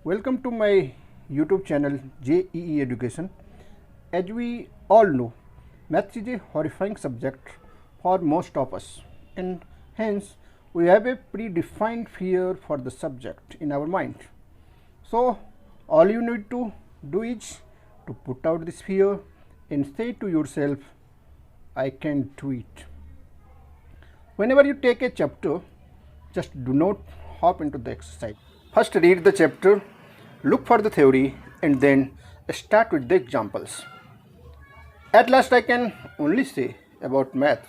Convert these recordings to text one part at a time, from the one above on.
Welcome to my YouTube channel JEE Education. As we all know, maths is a horrifying subject for most of us, and hence we have a predefined fear for the subject in our mind. So, all you need to do is to put out this fear and say to yourself, I can do it. Whenever you take a chapter, just do not hop into the exercise. First read the chapter, look for the theory, and then start with the examples. At last I can only say about maths,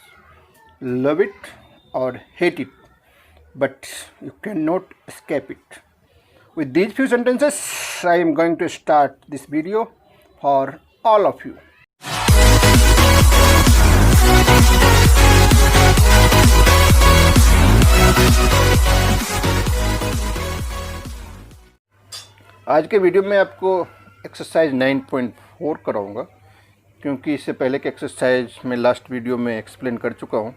love it or hate it, but you cannot escape it. With these few sentences, I am going to start this video for all of you. आज के video में आपको exercise 9.4 कराऊंगा, क्योंकि इससे पहले के exercise में लास्ट वीडियो में एक्सप्लेन कर चुका हूं।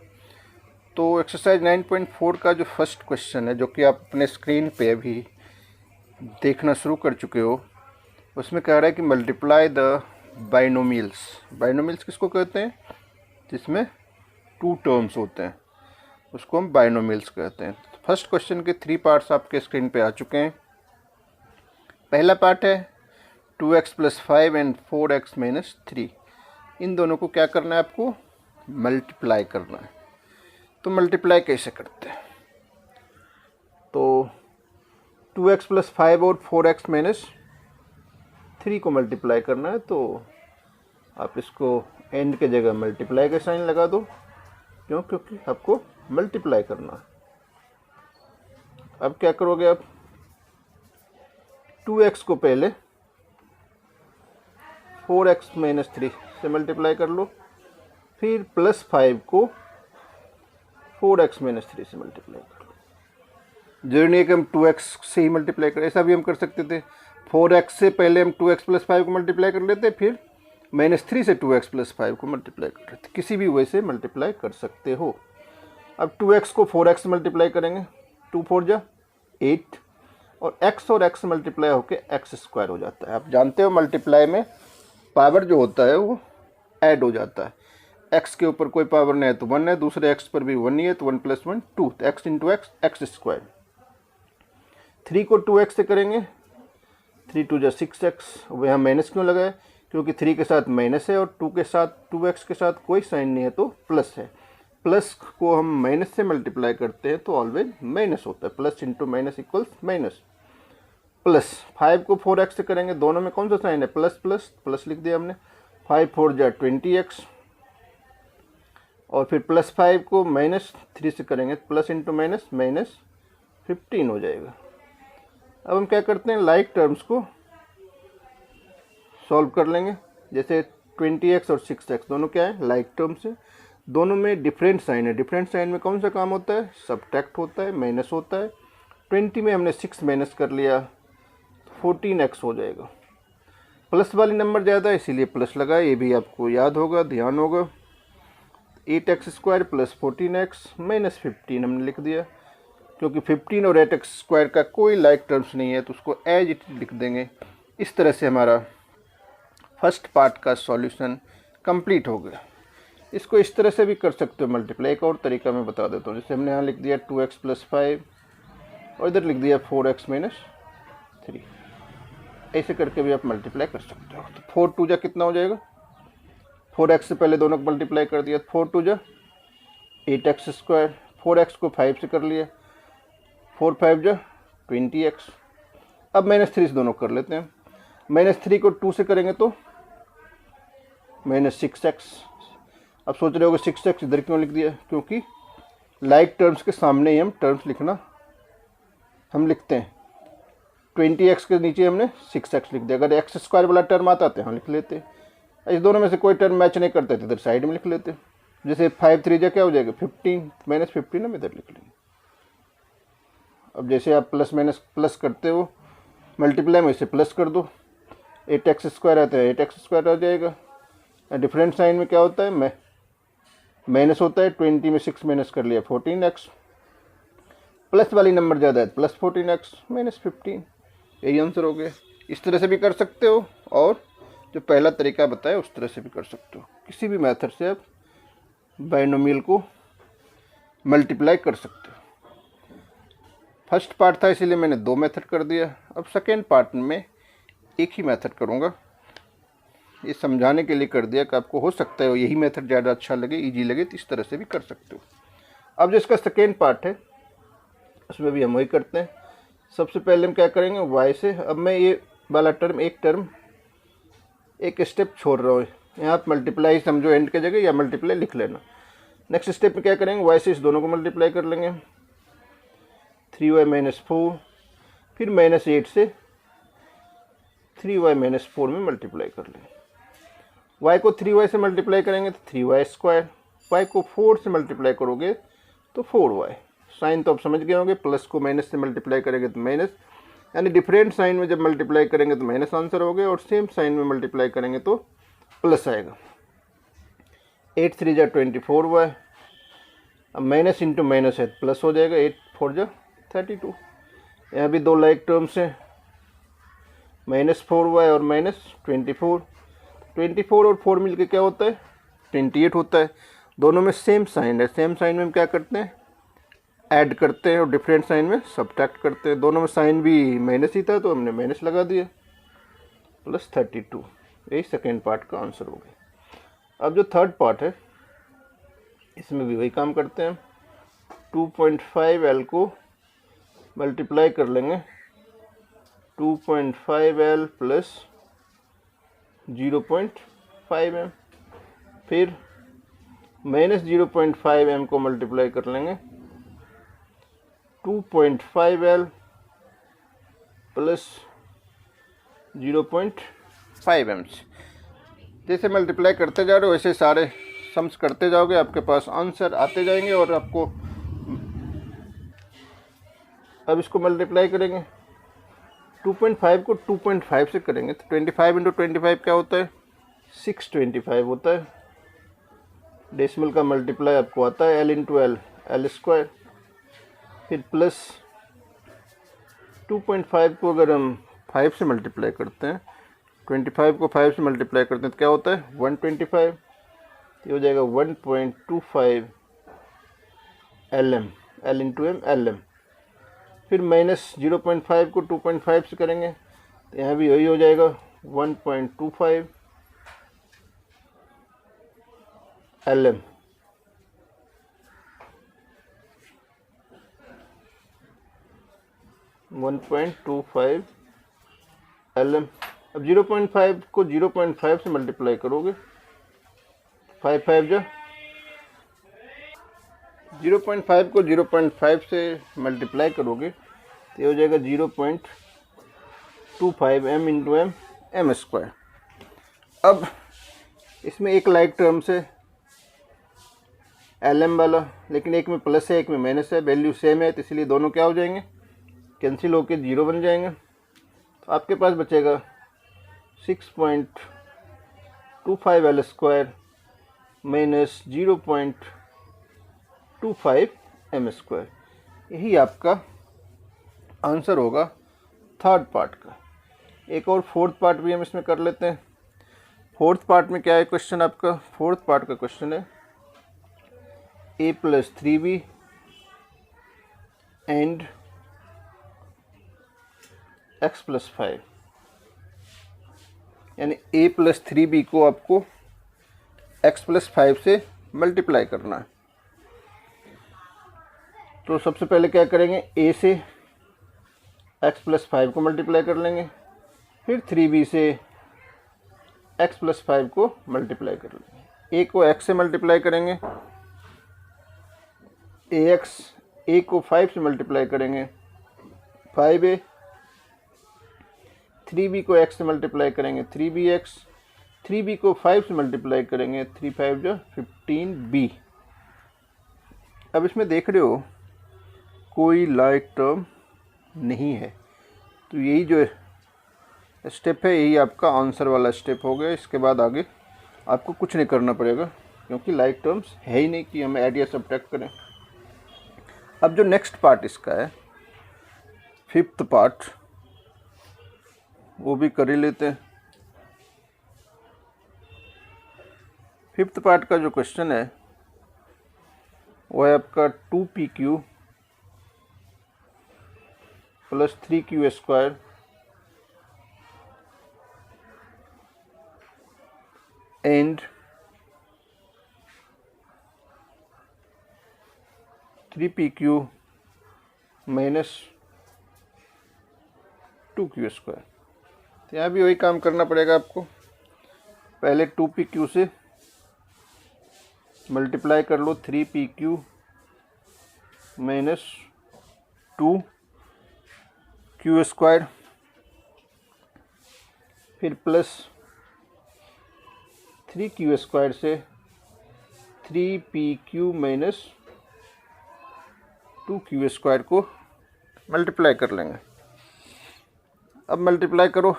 तो एक्सरसाइज 9.4 का जो फर्स्ट क्वेश्चन है, जो कि आप अपने स्क्रीन पे अभी देखना शुरू कर चुके हो, उसमें कह रहा है कि मल्टीप्लाई द बाइनोमियल्स। बाइनोमियल्स किसको कहते हैं? जिसमें टू टर्म्स होते हैं, उसको हम बाइनोमियल्स कहते हैं। फर्स्ट क्वेश्चन के 3 पार्ट्स आपके स्क्रीन पे आ चुके हैं। पहला पार्ट है 2x + 5 एंड 4x - 3। इन दोनों को क्या करना है? आपको मल्टीप्लाई करना है। तो मल्टीप्लाई कैसे करते हैं? तो 2x + 5 और 4x - 3 को मल्टीप्लाई करना है। तो आप इसको एंड के जगह मल्टीप्लाई का साइन लगा दो। क्यों? क्योंकि आपको मल्टीप्लाई करना है। अब क्या करोगे? आप 2x को पहले 4x - 3 से मल्टीप्लाई कर लो, फिर +5 को 4x - 3 से मल्टीप्लाई कर लो। जरूरी नहीं है कि हम 2x से ही मल्टीप्लाई करें, ऐसा भी हम कर सकते थे। 4x से पहले हम 2x + 5 को मल्टीप्लाई कर लेते, फिर -3 से 2x + 5 को मल्टीप्लाई कर लेते। किसी भी वे से मल्टीप्लाई कर सकते हो। अब 2x को 4x से मल्टीप्लाई करेंगे, 2 4 जा 8, और x और x मल्टीप्लाई होके x² हो जाता है। आप जानते हो मल्टीप्लाई में पावर जो होता है वो ऐड हो जाता है। x के ऊपर कोई पावर नहीं है तो 1 है, दूसरे x पर भी 1 ही है तो 1 + 1 2, तो x × x x²। 3 को 2x से करेंगे, 3 2 जा 6x। वो यहाँ माइनस क्यों लगाए? क्योंकि 3 के साथ माइनस है और 2 के साथ 2x के साथ कोई साइन नहीं है तो प्लस है। प्लस को हम माइनस से मल्टीप्लाई करते हैं तो ऑलवेज माइनस होता है। Plus into minus equals minus. Plus 5 को 4x से करेंगे, दोनों में कौन सा साइन है? प्लस प्लस प्लस लिख दिया हमने। 5 4 जा 20x, और फिर +5 को -3 से करेंगे, प्लस इंटू माइनस -15 हो जाएगा। अब हम क्या करते हैं? लाइक टर्म्स को सॉल्व कर लेंगे। जैसे 20x और 6x दोनों क्या है? लाइक टर्म्स है। दोनों में डिफरेंट साइन है। डिफरेंट साइन में कौन सा काम होता है? सब्ट्रैक्ट होता है, माइनस होता है। 20 में हमने 6 माइनस कर लिया, 14x हो जाएगा। प्लस वाली नंबर ज़्यादा है इसीलिए प्लस लगा, ये भी आपको याद होगा, ध्यान होगा। 8x² + 14x - 15 हमने लिख दिया, क्योंकि 15 और 8x² का कोई लाइक टर्म्स नहीं है तो उसको एज इट लिख देंगे। इस तरह से हमारा फर्स्ट पार्ट का सॉल्यूशन कंप्लीट हो गया। इसको इस तरह से भी कर सकते हो मल्टीप्लाई। एक और तरीका मैं बता देता हूँ। जैसे हमने यहाँ लिख दिया 2x + 5 और इधर लिख दिया 4x - 3। ऐसे करके भी आप मल्टीप्लाई कर सकते हो। तो 4 2 जा कितना हो जाएगा? 4x से पहले दोनों को मल्टीप्लाई कर दिया, 4 2 जा 8x²। 4x को 5 से कर लिया, 4 5 जा 20x। अब -3 से दोनों कर लेते हैं। -3 को 2 से करेंगे तो -6x। अब सोच रहे होगे 6x इधर क्यों लिख दिया? क्योंकि लाइक टर्म्स के सामने ही हम टर्म्स लिखना हम लिखते हैं। 20x के नीचे हमने 6x लिख दिया। अगर x² वाला टर्म आता तो यहाँ लिख लेते। इस दोनों में से कोई टर्म मैच नहीं करते तो इधर साइड में लिख लेते। जैसे 5 3 जा क्या हो जाएगा? 15 -15 हम इधर लिख लेंगे। अब जैसे आप प्लस माइनस प्लस करते हो मल्टीप्लाई में, इसे प्लस कर दो। 8x² आता है 8x² आ जाएगा। डिफरेंट साइन में क्या होता है? माइनस होता है। 20 में 6 माइनस कर लिया 14x। प्लस वाली नंबर ज़्यादा है प्लस 14x -15। यही आंसर हो गया। इस तरह से भी कर सकते हो और जो पहला तरीका बताया उस तरह से भी कर सकते हो। किसी भी मेथड से आप बाइनोमियल को मल्टीप्लाई कर सकते हो। फर्स्ट पार्ट था इसीलिए मैंने 2 मेथड कर दिया। अब सेकेंड पार्ट में एक ही मेथड करूँगा, ये समझाने के लिए कर दिया कि आपको हो सकता है यही मेथड ज़्यादा अच्छा लगे, इजी लगे, तो इस तरह से भी कर सकते हो। अब जो इसका सेकेंड पार्ट है उसमें भी हम वही करते हैं। सबसे पहले हम क्या करेंगे, y से, अब मैं ये वाला टर्म एक स्टेप छोड़ रहा हूँ, यहाँ आप मल्टीप्लाई समझो एंड के जगह, या मल्टीप्लाई लिख लेना। नेक्स्ट स्टेप में क्या करेंगे, y से इस दोनों को मल्टीप्लाई कर लेंगे, 3y - 4, फिर -8 से 3y - 4 में मल्टीप्लाई कर लेंगे। y को 3y से मल्टीप्लाई करेंगे तो 3y², y को 4 से मल्टीप्लाई करोगे तो 4y। साइन तो आप समझ गए होंगे, प्लस को माइनस से मल्टीप्लाई करेंगे तो माइनस, यानी डिफरेंट साइन में जब मल्टीप्लाई करेंगे तो माइनस आंसर हो गया, और सेम साइन में मल्टीप्लाई करेंगे तो प्लस आएगा। 8 3 = 24y, अब माइनस इंटू माइनस है प्लस हो जाएगा, 8 4 = 32। यहाँ भी 2 लाइक टर्म्स हैं, -4y और -24। 24 और 4 मिलके क्या होता है, 28 होता है। दोनों में सेम साइन है, सेम साइन में हम क्या करते हैं, ऐड करते हैं, और डिफरेंट साइन में सब्ट्रैक्ट करते हैं। दोनों में साइन भी माइनस ही था तो हमने माइनस लगा दिया, +32। यही सेकेंड पार्ट का आंसर हो गया। अब जो थर्ड पार्ट है इसमें भी वही काम करते हैं। 2.5L को मल्टीप्लाई कर लेंगे, 2.5L + 0.5m, फिर -0.5m को मल्टीप्लाई कर लेंगे 2.5L + 0.5m। जैसे मल्टीप्लाई करते जा रहे हो वैसे सारे सम्स करते जाओगे, आपके पास आंसर आते जाएंगे। और आपको अब इसको मल्टीप्लाई करेंगे, 2.5 को 2.5 से करेंगे तो 25 × 25 क्या होता है, 625 होता है। डेसिमल का मल्टीप्लाई आपको आता है L × L, L², फिर प्लस 2.5 को अगर हम 5 से मल्टीप्लाई करते हैं, 25 को 5 से मल्टीप्लाई करते हैं तो क्या होता है, 125। ये हो जाएगा 1.25 LM, L × M LM। फिर -0.5 को 2.5 से करेंगे तो यहाँ भी यही हो जाएगा 1.25 LM। अब 0.5 को 0.5 से मल्टीप्लाई करोगे, 5 5 = 0.5 को 0.5 से मल्टीप्लाई करोगे तो ये हो जाएगा 0.25m × m m²। अब इसमें एक लाइक टर्म से LM वाला, लेकिन एक में प्लस है एक में माइनस है, वैल्यू सेम है तो इसलिए दोनों क्या हो जाएंगे, कैंसिल होके 0 बन जाएंगे। तो आपके पास बचेगा 6.25L² - 0.25m²। यही आपका आंसर होगा थर्ड पार्ट का। एक और फोर्थ पार्ट भी हम इसमें कर लेते हैं। फोर्थ पार्ट में क्या है क्वेश्चन आपका, फोर्थ पार्ट का क्वेश्चन है a + 3b एंड x + 5, यानी a + 3b को आपको x + 5 से मल्टीप्लाई करना है। तो सबसे पहले क्या करेंगे, a से x + 5 को मल्टीप्लाई कर लेंगे, फिर 3b से x + 5 को मल्टीप्लाई कर लेंगे। a को x से मल्टीप्लाई करेंगे, a को 5 से मल्टीप्लाई करेंगे 5a, 3b को x से मल्टीप्लाई करेंगे 3bx, 3b को 5 से मल्टीप्लाई करेंगे 3 5 = 15b। अब इसमें देख रहे हो कोई लाइक टर्म नहीं है, तो यही जो स्टेप है यही आपका आंसर वाला स्टेप हो गया। इसके बाद आगे आपको कुछ नहीं करना पड़ेगा क्योंकि लाइक टर्म्स है ही नहीं कि हमें ऐड या सब्ट्रैक्ट करें। अब जो नेक्स्ट पार्ट इसका है, फिफ्थ पार्ट, वो भी कर ही लेते हैं। फिफ्थ पार्ट का जो क्वेश्चन है वो है आपका 2pq plus 3q square and 3pq minus 2q square. तो यहाँ भी वही काम करना पड़ेगा आपको। पहले 2pq से मल्टीप्लाई कर लो 3pq माइनस 2q स्क्वायर, फिर प्लस 3q स्क्वायर से 3pq माइनस 2q स्क्वायर को मल्टीप्लाई कर लेंगे। अब मल्टीप्लाई करो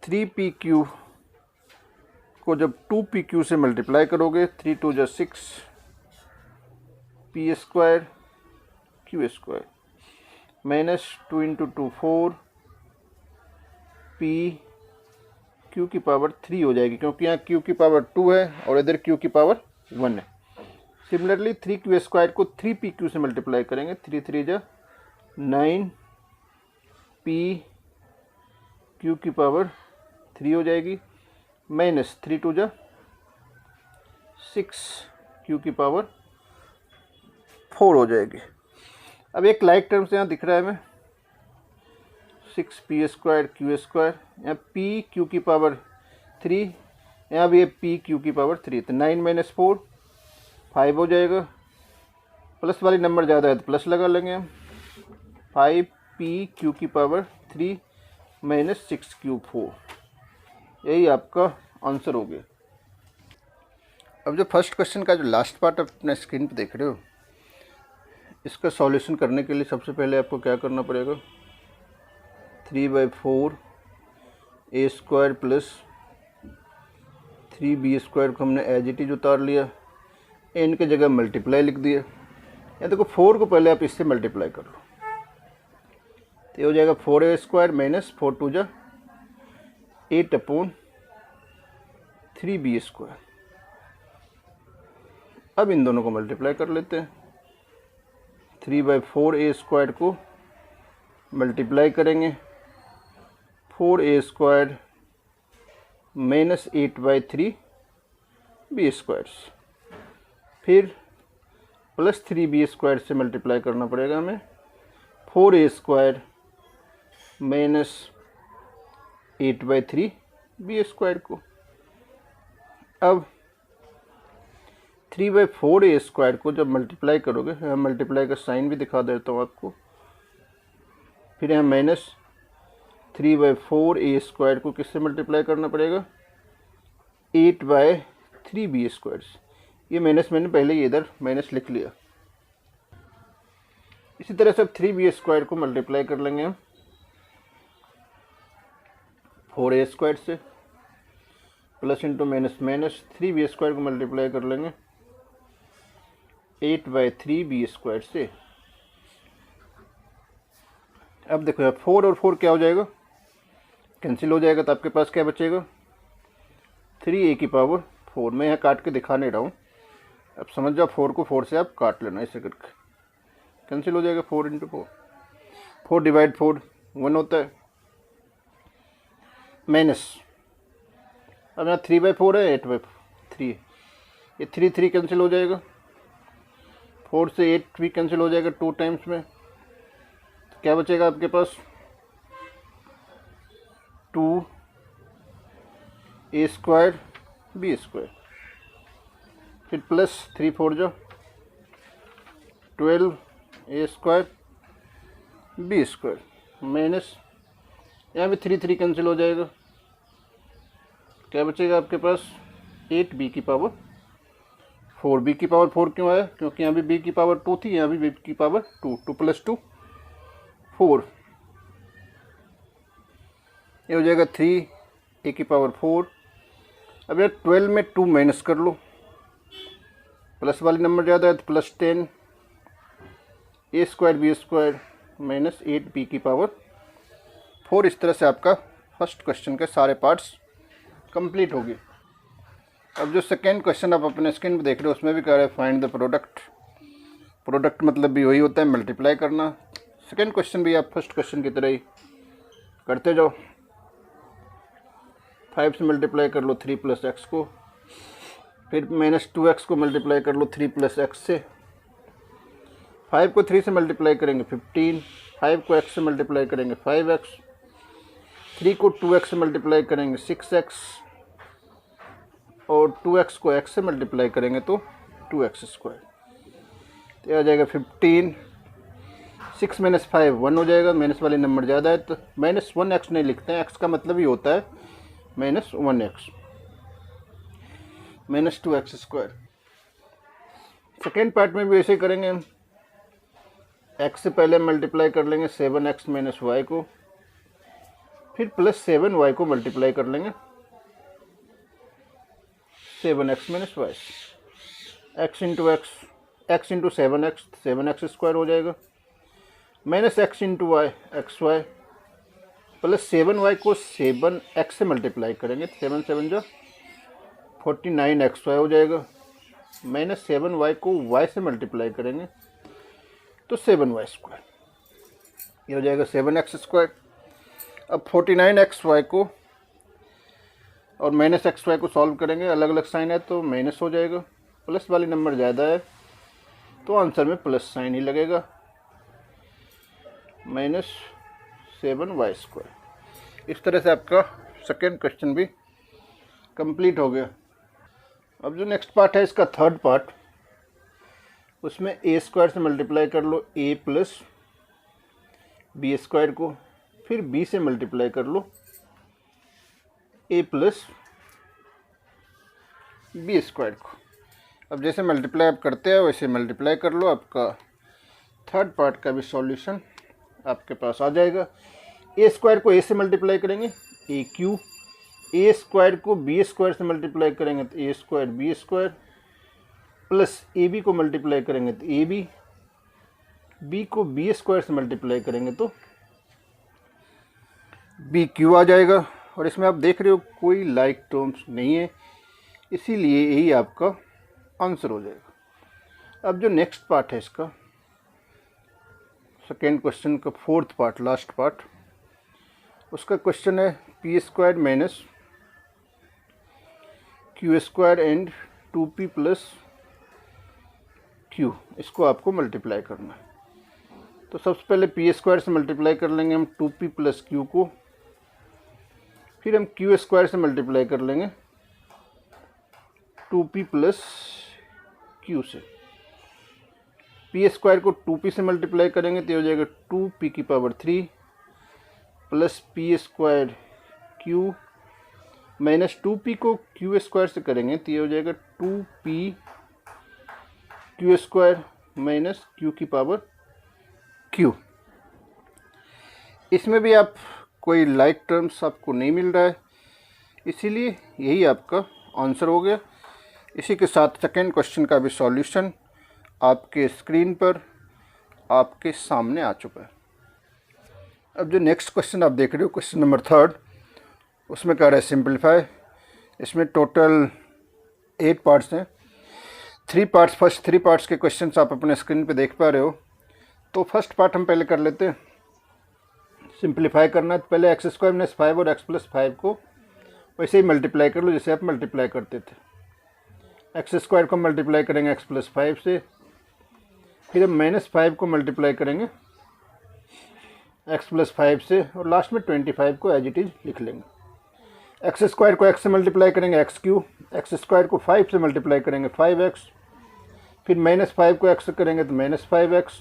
3pq को जब 2pq से मल्टीप्लाई करोगे 3 2 जा 6 p square q square minus 2 into 2 4 p q की पावर 3 हो जाएगी, क्योंकि यहाँ q की पावर 2 है और इधर q की पावर 1 है। सिमिलरली 3q स्क्वायर को 3pq से मल्टीप्लाई करेंगे, 3 3 जा 9 p q की पावर 3 हो जाएगी, माइनस 3 2 जा 6 q की पावर 4 हो जाएगी। अब एक लाइक टर्म से यहाँ दिख रहा है हमें 6p स्क्वायर q स्क्वायर, यहाँ p q की पावर 3, यहाँ भी है p q की पावर 3, तो 9 माइनस 4 5 हो जाएगा। प्लस वाली नंबर ज़्यादा है तो प्लस लगा लेंगे हम, 5p q की पावर 3 माइनस 6q 4, यही आपका आंसर हो गया। अब जो फर्स्ट क्वेश्चन का जो लास्ट पार्ट आप अपने स्क्रीन पे देख रहे हो, इसका सॉल्यूशन करने के लिए सबसे पहले आपको क्या करना पड़ेगा, 3/4 a square plus 3b square को हमने एज इट इज उतार लिया, n के जगह मल्टीप्लाई लिख दिया। या देखो 4 को पहले आप इससे मल्टीप्लाई कर लो, तो ये हो जाएगा 4a स्क्वायर माइनस 4 2 जा 8 अपॉन 3b स्क्वायर। अब इन दोनों को मल्टीप्लाई कर लेते हैं, 3/4 a स्क्वायर को मल्टीप्लाई करेंगे 4a square minus 8/3 b square, फिर प्लस 3b स्क्वायर से मल्टीप्लाई करना पड़ेगा हमें 4a square minus 8/3 b square को। अब 3/4 a स्क्वायर को जब मल्टीप्लाई करोगे, यहाँ मल्टीप्लाई का साइन भी दिखा देता हूँ आपको, फिर यहाँ माइनस 3/4 a स्क्वायर को किससे मल्टीप्लाई करना पड़ेगा, 8/3 b स्क्वायर। ये माइनस मैंने पहले ही इधर माइनस लिख लिया। इसी तरह से 3b स्क्वायर को मल्टीप्लाई कर लेंगे हम 4a स्क्वायर से, plus into minus minus 3b square को मल्टीप्लाई कर लेंगे 8/3 b स्क्वायर से। अब देखो यार 4 और 4 क्या हो जाएगा, कैंसिल हो जाएगा, तो आपके पास क्या बचेगा 3a की पावर 4। मैं यहाँ काट के दिखा नहीं रहा हूँ, अब समझ जाओ 4 को 4 से आप काट लेना, ऐसे करके कैंसिल हो जाएगा। 4 इंटू 4, 4 डिवाइड 4 1 होता है, माइनस अब यहाँ 3/4 है 8/3, ये 3 3 कैंसिल हो जाएगा, 4 से 8 भी कैंसिल हो जाएगा 2 टाइम्स में, तो क्या बचेगा आपके पास 2a स्क्वायर b स्क्वायर, फिर प्लस 3 4 जो 12a square b square, minus यहाँ भी 3 3 कैंसिल हो जाएगा, क्या बचेगा आपके पास 8b की पावर 4। b की पावर 4 क्यों आया, क्योंकि यहाँ भी b की पावर 2 थी, यहाँ भी b की पावर 2, 2 + 2 4, ये हो जाएगा 3a की पावर 4। अब यार 12 में 2 माइनस कर लो, प्लस वाली नंबर ज़्यादा है तो plus 10 a square b square minus 8b की पावर 4 इस तरह से आपका फर्स्ट क्वेश्चन के सारे पार्ट्स कंप्लीट होगी। अब जो सेकेंड क्वेश्चन आप अपने स्क्रीन पे देख रहे हो उसमें भी कह रहे हैं फाइंड द प्रोडक्ट। प्रोडक्ट मतलब भी वही होता है मल्टीप्लाई करना। सेकेंड क्वेश्चन भी आप फर्स्ट क्वेश्चन की तरह ही करते जाओ। 5 से मल्टीप्लाई कर लो 3 + x को, फिर -2x को मल्टीप्लाई कर लो 3 + x से। 5 को 3 से मल्टीप्लाई करेंगे 15, 5 को x से मल्टीप्लाई करेंगे 5x, 3 को 2x से मल्टीप्लाई करेंगे 6x, और 2x को x से मल्टीप्लाई करेंगे तो 2x²। तो आ जाएगा 15, 6 - 5 1 हो जाएगा, माइनस वाले नंबर ज़्यादा है तो -1x नहीं लिखते हैं, x का मतलब ही होता है -1x, -2x²। सेकेंड पार्ट में भी ऐसे ही करेंगे हम। x से पहले मल्टीप्लाई कर लेंगे 7x - y को, फिर +7y को मल्टीप्लाई कर लेंगे 7x - y, x into 7x 7x² हो जाएगा, -x into y xy, +7y को 7x से मल्टीप्लाई करेंगे 7 7 जो 49xy हो जाएगा, -7y को y से मल्टीप्लाई करेंगे तो 7y², ये हो जाएगा 7x²। अब 49xy को और -xy को सॉल्व करेंगे, अलग अलग साइन है तो माइनस हो जाएगा, प्लस वाली नंबर ज़्यादा है तो आंसर में प्लस साइन ही लगेगा, -7y²। इस तरह से आपका सेकेंड क्वेश्चन भी कंप्लीट हो गया। अब जो नेक्स्ट पार्ट है इसका थर्ड पार्ट, उसमें a² से मल्टीप्लाई कर लो a + b² को, फिर b से मल्टीप्लाई कर लो a + b² को। अब जैसे मल्टीप्लाई आप करते हैं वैसे मल्टीप्लाई कर लो, आपका थर्ड पार्ट का भी सॉल्यूशन आपके पास आ जाएगा। a² को a से मल्टीप्लाई करेंगे aq, a² को b² से मल्टीप्लाई करेंगे तो a² b² प्लस ab को मल्टीप्लाई करेंगे तो ab, b को b² से मल्टीप्लाई करेंगे तो bq आ जाएगा। और इसमें आप देख रहे हो कोई लाइक टर्म्स नहीं है, इसीलिए यही आपका आंसर हो जाएगा। अब जो नेक्स्ट पार्ट है इसका सेकेंड क्वेश्चन का फोर्थ पार्ट, लास्ट पार्ट, उसका क्वेश्चन है p² - q² and 2p + q, इसको आपको मल्टीप्लाई करना है। तो सबसे पहले p² से मल्टीप्लाई कर लेंगे हम 2p + q को, फिर हम q² से मल्टीप्लाई कर लेंगे 2p + q से। p² को 2p से मल्टीप्लाई करेंगे तो ये हो जाएगा 2p³ plus p² q, -2p को q² से करेंगे तो ये हो जाएगा 2p q² -q⁻q। इसमें भी आप कोई लाइक टर्म्स आपको नहीं मिल रहा है, इसीलिए यही आपका आंसर हो गया। इसी के साथ सेकेंड क्वेश्चन का भी सॉल्यूशन आपके स्क्रीन पर आपके सामने आ चुका है। अब जो नेक्स्ट क्वेश्चन आप देख रहे हो, क्वेश्चन नंबर थर्ड, उसमें कह रहा है सिंपलीफाई। इसमें टोटल 8 पार्ट्स हैं, 3 पार्ट्स, फर्स्ट 3 पार्ट्स के क्वेश्चंस आप अपने स्क्रीन पे देख पा रहे हो। तो फर्स्ट पार्ट हम पहले कर लेते हैं। सिंपलीफाई करना है तो पहले x² - 5 और x + 5 को वैसे ही मल्टीप्लाई कर लो जैसे आप मल्टीप्लाई करते थे। x² को मल्टीप्लाई करेंगे x + 5 से, फिर हम -5 को मल्टीप्लाई करेंगे x + 5 से, और लास्ट में 25 को एज इट इज़ लिख लेंगे। x² को x से मल्टीप्लाई करेंगे x3, x² को 5 से मल्टीप्लाई करेंगे 5x, फिर -5 को x से करेंगे तो -5x,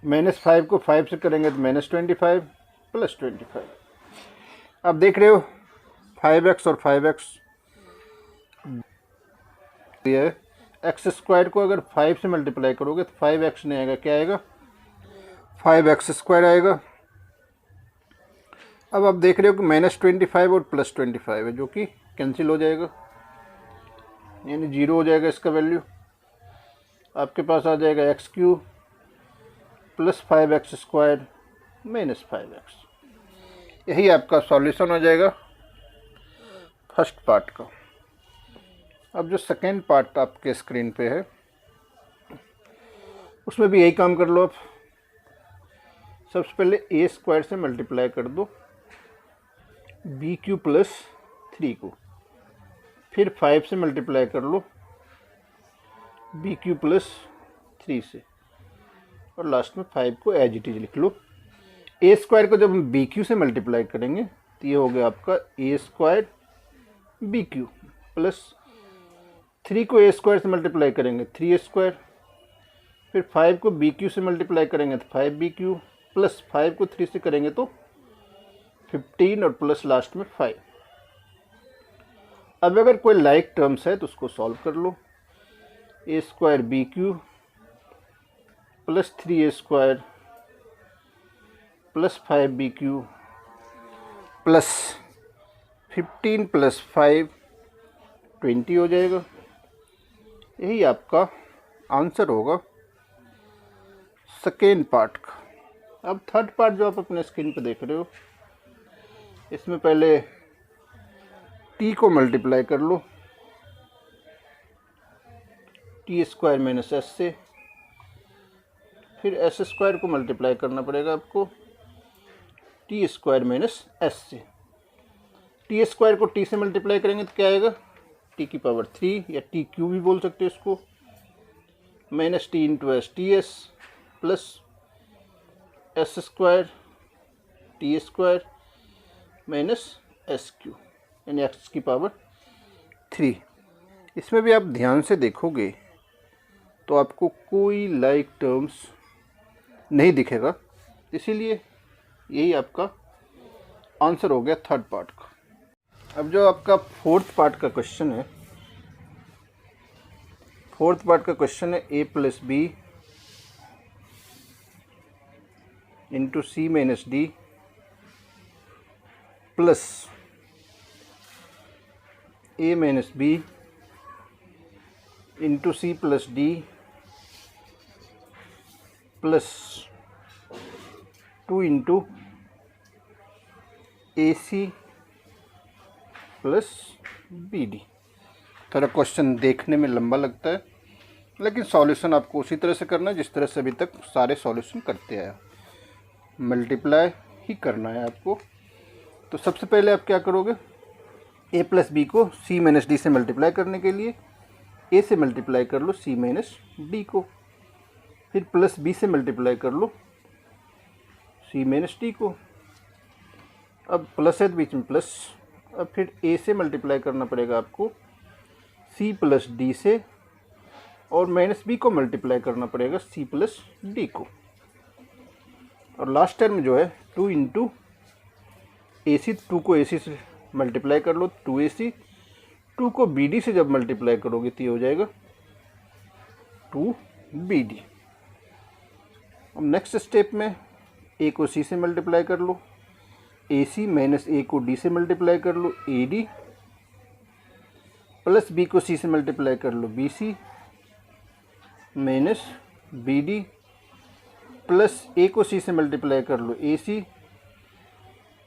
-5 को 5 से करेंगे तो -25 + 25। आप देख रहे हो 5x और 5x, ये x² को अगर 5 से मल्टीप्लाई करोगे तो 5x नहीं आएगा, क्या आएगा 5x² आएगा। अब आप देख रहे हो कि -25 और +25 है जो कि कैंसिल हो जाएगा, यानी 0 हो जाएगा इसका वैल्यू। आपके पास आ जाएगा x³ + 5x² -5x। यही आपका सॉल्यूशन हो जाएगा फर्स्ट पार्ट का। अब जो सेकेंड पार्ट आपके स्क्रीन पे है उसमें भी यही काम कर लो आप। सबसे पहले a² से मल्टीप्लाई कर दो bq + 3 को, फिर 5 से मल्टीप्लाई कर लो bq + 3 से, और लास्ट में 5 को एज इट इज लिख लो। a² को जब हम bq से मल्टीप्लाई करेंगे तो ये हो गया आपका a² bq, प्लस 3 को a² से मल्टीप्लाई करेंगे 3a², फिर 5 को bq से मल्टीप्लाई करेंगे तो 5bq, प्लस 5 को 3 से करेंगे तो 15, और प्लस लास्ट में 5। अब अगर कोई लाइक टर्म्स है तो उसको सॉल्व कर लो। a² bq plus 3a² plus 5bq plus 15 plus 5 20 हो जाएगा। यही आपका आंसर होगा सेकेंड पार्ट का। अब थर्ड पार्ट जो आप अपने स्क्रीन पे देख रहे हो, इसमें पहले t को मल्टीप्लाई कर लो t² - s से, फिर s² को मल्टीप्लाई करना पड़ेगा आपको t² - s से। t² को t से मल्टीप्लाई करेंगे तो क्या आएगा, t⁻³ या t³ भी बोल सकते हो इसको, -t × s ts plus s² t² - s³ यानी x⁻³ इसमें भी आप ध्यान से देखोगे तो आपको कोई लाइक टर्म्स नहीं दिखेगा, इसीलिए यही आपका आंसर हो गया थर्ड पार्ट का। अब जो आपका फोर्थ पार्ट का क्वेश्चन है, फोर्थ पार्ट का क्वेश्चन है a + b × c - d plus a - b × c + d plus 2 × ac plus bd। थोड़ा क्वेश्चन देखने में लंबा लगता है, लेकिन सॉल्यूशन आपको उसी तरह से करना है जिस तरह से अभी तक सारे सॉल्यूशन करते आए, मल्टीप्लाई ही करना है आपको। तो सबसे पहले आप क्या करोगे, a + b को c - d से मल्टीप्लाई करने के लिए a से मल्टीप्लाई कर लो c - d को, फिर प्लस b से मल्टीप्लाई कर लो c - d को। अब प्लस है तो बीच में प्लस, अब फिर a से मल्टीप्लाई करना पड़ेगा आपको c + d से, और -b को मल्टीप्लाई करना पड़ेगा c + d को, और लास्ट टर्म जो है 2 × ac, 2 को ac से मल्टीप्लाई कर लो 2ac, 2 को bd से जब मल्टीप्लाई करोगे तो ये हो जाएगा 2bd। अब नेक्स्ट स्टेप में a को c से मल्टीप्लाई कर लो ac, -a को d से मल्टीप्लाई कर लो ad, प्लस b को c से मल्टीप्लाई कर लो bc -bd, प्लस a को c से मल्टीप्लाई कर लो ac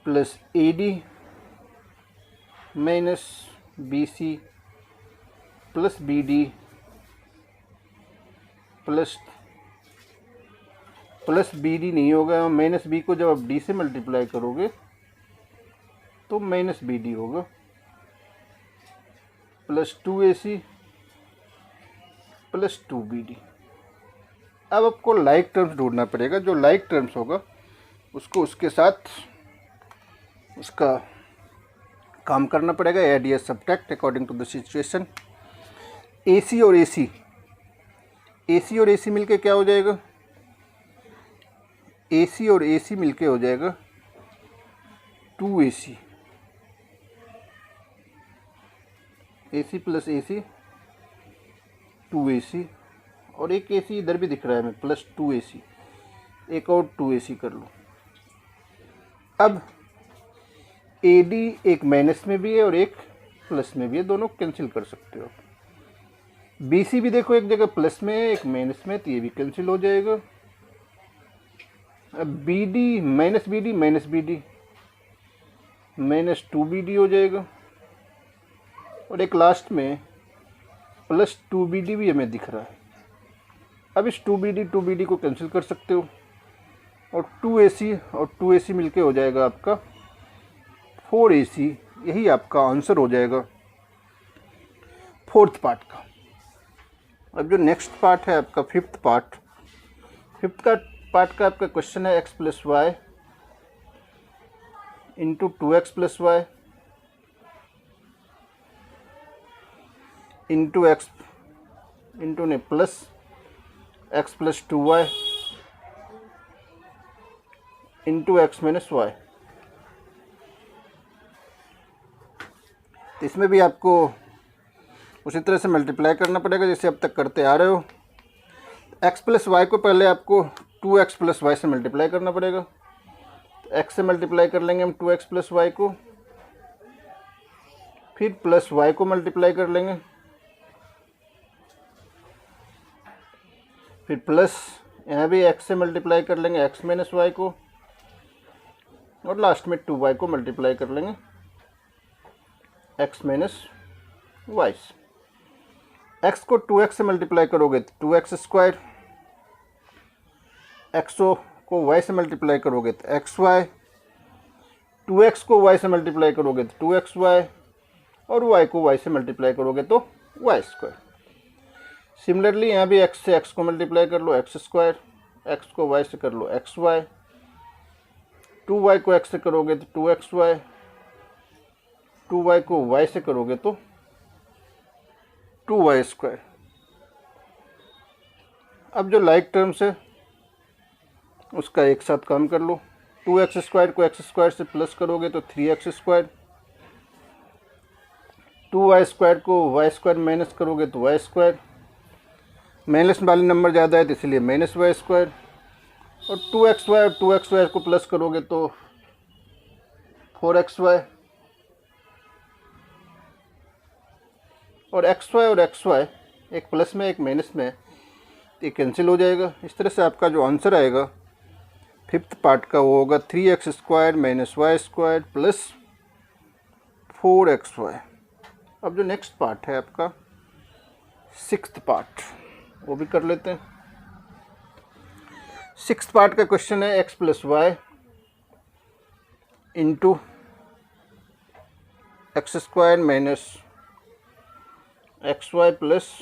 plus ad -bc plus bd plus bd नहीं होगा, -b को जब आप d से मल्टीप्लाई करोगे तो -bd होगा, प्लस 2ac प्लस 2bd। अब आपको लाइक टर्म्स ढूंढना पड़ेगा, जो लाइक टर्म्स होगा उसको उसके साथ उसका काम करना पड़ेगा, ऐड या subtract according to the situation. AC और AC मिलके क्या हो जाएगा, AC और AC मिलके हो जाएगा 2AC, AC plus AC 2AC, और एक AC इधर भी दिख रहा है हमें प्लस 2AC, एक और 2AC कर लो। अब AD एक माइनस में भी है और एक प्लस में भी है, दोनों कैंसिल कर सकते हो। BC भी देखो एक जगह प्लस में है एक माइनस में, तो ये भी कैंसिल हो जाएगा। अब B D minus B D minus B D minus 2BD हो जाएगा, और एक लास्ट में प्लस 2BD भी हमें दिख रहा है। अब इस 2BD को कैंसिल कर सकते हो, और 2AC और 2AC मिलके हो जाएगा आपका 4AC। यही आपका आंसर हो जाएगा फोर्थ पार्ट का। अब जो नेक्स्ट पार्ट है आपका फिफ्थ पार्ट का आपका क्वेश्चन है x plus y into 2x plus y into x into ने plus x plus 2y into x minus y. इसमें भी आपको उसी तरह से मल्टीप्लाई करना पड़ेगा जैसे अब तक करते आ रहे हो। x प्लस वाई को पहले आपको 2x प्लस वाई से मल्टीप्लाई करना पड़ेगा। x से मल्टीप्लाई कर लेंगे हम 2x प्लस वाई को, फिर प्लस y को मल्टीप्लाई कर लेंगे, फिर प्लस यहाँ भी x से मल्टीप्लाई कर लेंगे x माइनस वाई को, और लास्ट में 2y को मल्टीप्लाई कर लेंगे x माइनस वाई से। x को 2x से मल्टीप्लाई करोगे तो 2x स्क्वायर, x को y से मल्टीप्लाई करोगे तो xy, 2x को y से मल्टीप्लाई करोगे तो 2xy, और y को y से मल्टीप्लाई करोगे तो y स्क्वायर। सिमिलरली यहाँ भी x से x को मल्टीप्लाई कर लो x स्क्वायर, x को y से कर लो xy, 2y को x से करोगे तो 2xy, 2y को y से करोगे तो 2y स्क्वायर। अब जो लाइक टर्म्स है उसका एक साथ काम कर लो। 2x स्क्वायर को x स्क्वायर से प्लस करोगे तो 3x स्क्वायर, 2y स्क्वायर को y स्क्वायर माइनस करोगे तो y स्क्वायर, माइनस वाले नंबर ज़्यादा है तो इसलिए माइनस वाई स्क्वायर, और 2xy और 2xy को प्लस करोगे तो 4xy, और xy और xy एक प्लस में एक माइनस में ये कैंसिल हो जाएगा। इस तरह से आपका जो आंसर आएगा फिफ्थ पार्ट का वो होगा 3x square minus y square plus 4xy। अब जो नेक्स्ट पार्ट है आपका सिक्स्थ पार्ट, वो भी कर लेते हैं। सिक्स्थ पार्ट का क्वेश्चन है x plus y into x square minus x y plus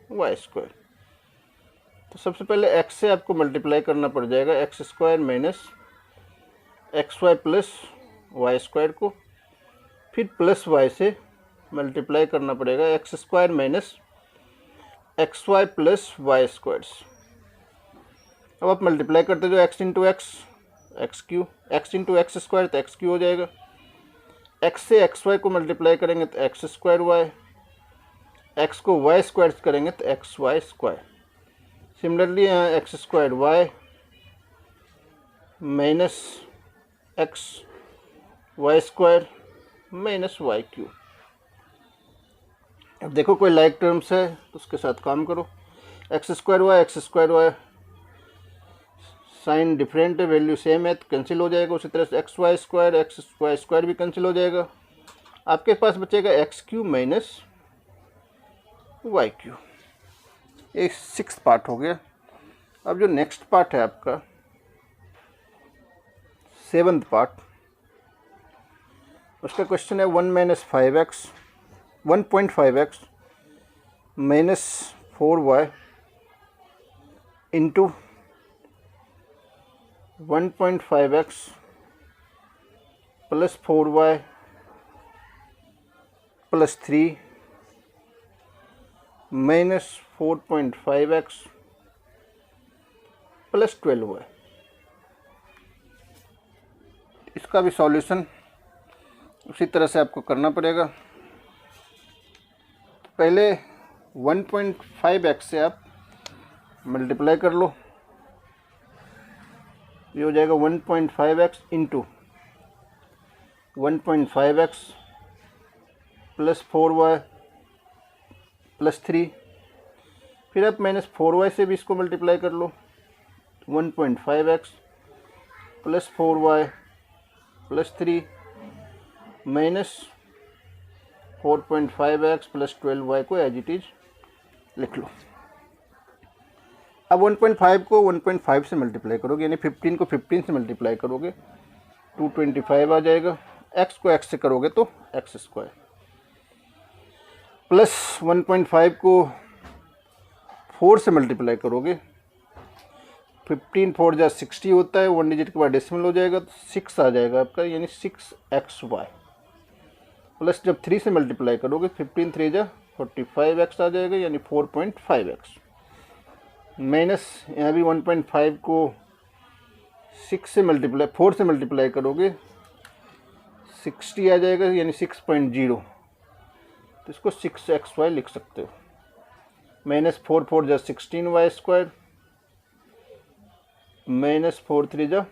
y square. तो सबसे पहले x से आपको मल्टीप्लाई करना पड़ जाएगा x square minus x y plus y square को, फिर प्लस y से मल्टीप्लाई करना पड़ेगा x square minus x y plus y square. अब आप मल्टीप्लाई करते जो x into x x cube, x into x square तो एक्स क्यू हो जाएगा, x से एक्स वाई को मल्टीप्लाई करेंगे तो एक्स स्क्वायर वाई, x को वाई स्क्वायर करेंगे तो एक्स वाई स्क्वायर। सिमिलरली यहाँ x square y minus x y square minus y cube. अब देखो कोई लाइक टर्म्स है तो उसके साथ काम करो। X square y sign different है, वैल्यू सेम है तो कैंसिल हो जाएगा। उसी तरह से एक्स वाई स्क्वायर भी कैंसिल हो जाएगा। आपके पास बचेगा x cube minus y cube. ये सिक्स पार्ट हो गया। अब जो नेक्स्ट पार्ट है आपका सेवंथ पार्ट, उसका क्वेश्चन है 1.5x minus 4y into 1.5x plus 4y plus 3 minus 4.5x plus 12y। इसका भी सॉल्यूशन उसी तरह से आपको करना पड़ेगा। पहले 1.5x से आप मल्टीप्लाई कर लो, ये हो जाएगा 1.5x into 1.5x plus 4y plus 3, फिर आप माइनस 4y से भी इसको मल्टीप्लाई कर लो, 1.5x plus 4y plus 3 minus 4.5x plus 12y को एज इट इज लिख लो। अब 1.5 को 1.5 से मल्टीप्लाई करोगे, यानी 15 को 15 से मल्टीप्लाई करोगे 225 आ जाएगा। x को x से करोगे तो x स्क्वायर प्लस 1.5 को 4 से मल्टीप्लाई करोगे, 15 4 जा 60 होता है, 1 डिजिट के बाद डेसिमल हो जाएगा तो 6 आ जाएगा आपका, यानी 6xy प्लस जब 3 से मल्टीप्लाई करोगे 15 3 जा 45x आ जाएगा, यानी 4.5x माइनस यहाँ भी 1.5 को 4 से मल्टीप्लाई करोगे 60 आ जाएगा, यानी 6.0, तो इसको 6xy लिख सकते हो। माइनस 4 4 जा 16y स्क्वायर माइनस 4 3 जा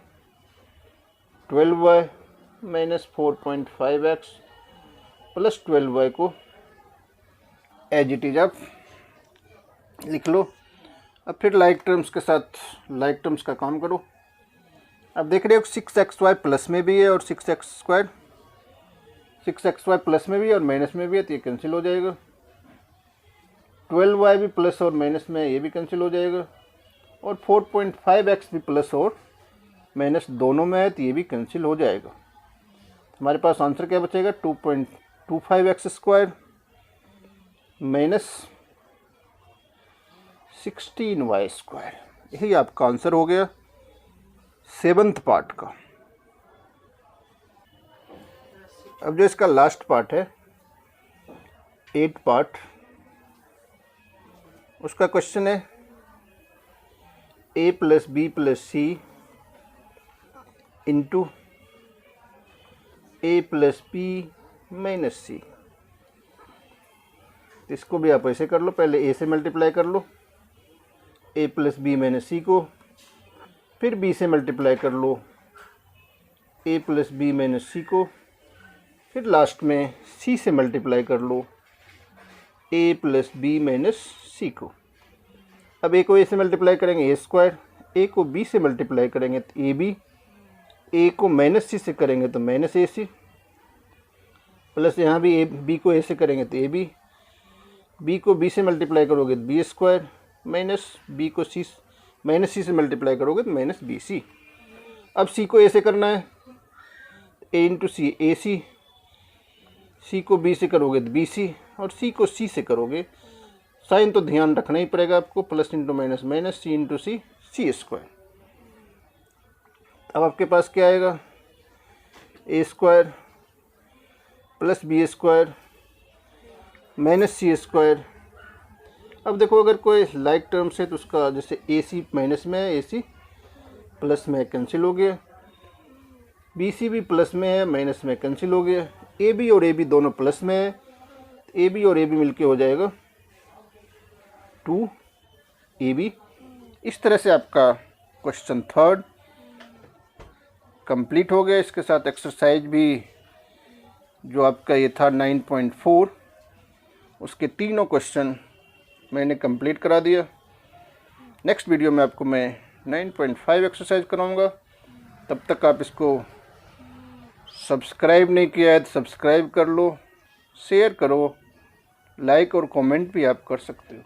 12y minus 4.5x plus 12y को एज इट इज आप लिख लो। अब फिर लाइक टर्म्स के साथ लाइक टर्म्स का काम करो। अब देख रहे हो 6xy प्लस में भी है और 6xy प्लस में भी है और माइनस में भी है, तो ये कैंसिल हो जाएगा। 12y भी प्लस और माइनस में है, ये भी कैंसिल हो जाएगा। और 4.5x भी प्लस और माइनस दोनों में है, तो ये भी कैंसिल हो जाएगा। हमारे पास आंसर क्या बचेगा, 2.25x square minus 16y square. यही आपका आंसर हो गया 7th पार्ट का। अब जो इसका लास्ट पार्ट है 8th पार्ट, उसका क्वेश्चन है a plus b plus c into a plus b minus c. इसको भी आप ऐसे कर लो, पहले a से मल्टीप्लाई कर लो a प्लस बी माइनस सी को, फिर b से मल्टीप्लाई कर लो a प्लस बी माइनस सी को, फिर लास्ट में c से मल्टीप्लाई कर लो a प्लस बी माइनस सी को। अब a को a से मल्टीप्लाई करेंगे a स्क्वायर, a को b से मल्टीप्लाई करेंगे तो ab, a को माइनस c से करेंगे तो माइनस ac, प्लस यहाँ भी b को a से करेंगे तो ab, b को b से मल्टीप्लाई करोगे तो b स्क्वायर, माइनस b को c माइनस c से मल्टीप्लाई करोगे तो माइनस bc। अब c को a से करना है, a into c ac, c को b से करोगे तो bc, और c को c से करोगे, साइन तो ध्यान रखना ही पड़ेगा आपको, plus into minus minus, c into c c square. अब आपके पास क्या आएगा, a square plus b square minus c square. अब देखो अगर कोई लाइक टर्म्स है तो उसका जैसे ए सी माइनस में है, ए सी प्लस में कैंसिल हो गया, बी सी भी प्लस में है माइनस में कैंसिल हो गया, ए बी और ए बी दोनों प्लस में है, ए बी और ए बी मिल के हो जाएगा 2ab। इस तरह से आपका क्वेश्चन 3rd कंप्लीट हो गया। इसके साथ एक्सरसाइज भी जो आपका ये था 9.4, उसके तीनों क्वेश्चन मैंने कंप्लीट करा दिया। नेक्स्ट वीडियो में आपको मैं 9.5 एक्सरसाइज कराऊंगा। तब तक आप इसको सब्सक्राइब नहीं किया है तो सब्सक्राइब कर लो, शेयर करो, लाइक और कमेंट भी आप कर सकते हो।